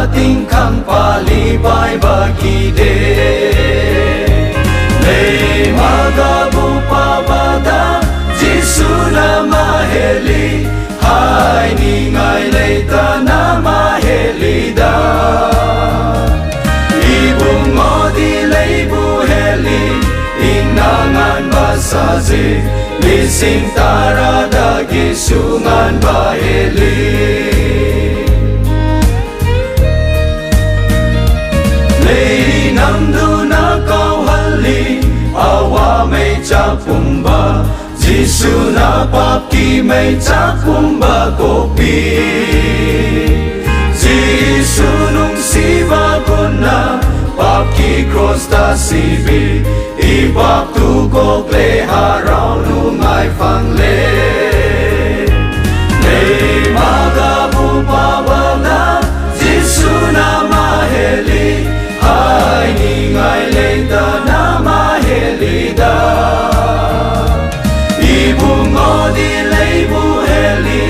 ating kang palibay bagide Lay magabu pabada Jisu na maheli Hai ningay leita na mahelida Ibung odi lay buheli Inangan basazi Lising tarada gisungan baheli Lay namdu na kau hali Awa may chapumba Jisu na papki may chapumba kopi Jisu nung siva guna Papki cross ta sibi Ibak tukok le haraw nung ay phang le Lay magabu pabala Jisu na maheli Hai ningay leita na mahelida Ibung odi lay buheli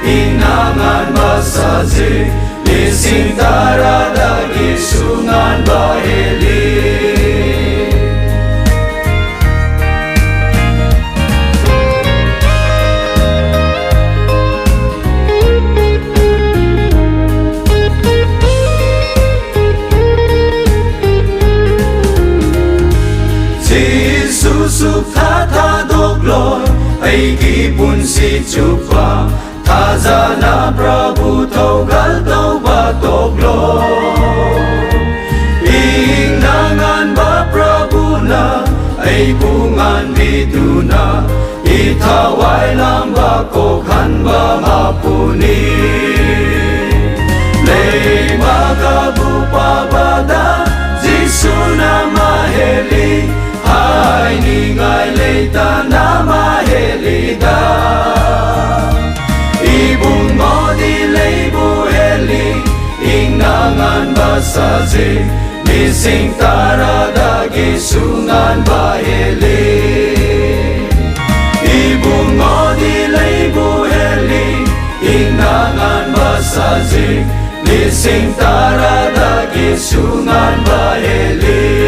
Inangan basazi Lising tarada gisungan baheli Sukata dogloy ay gipun si chupa Taza na Prabhu taugal tau ba dogloy Inangan ba Prabhu na ay bungan biduna Itaway lang ba kokhan ba mapuni Lay magabu pabada Jisu na maheli Hai ningay leita na mahelida Ibung odi lay buheli Inangan basazi Lising tarada gisungan baheli Ibung odi lay buheli Inangan basazi Lising tarada gisungan baheli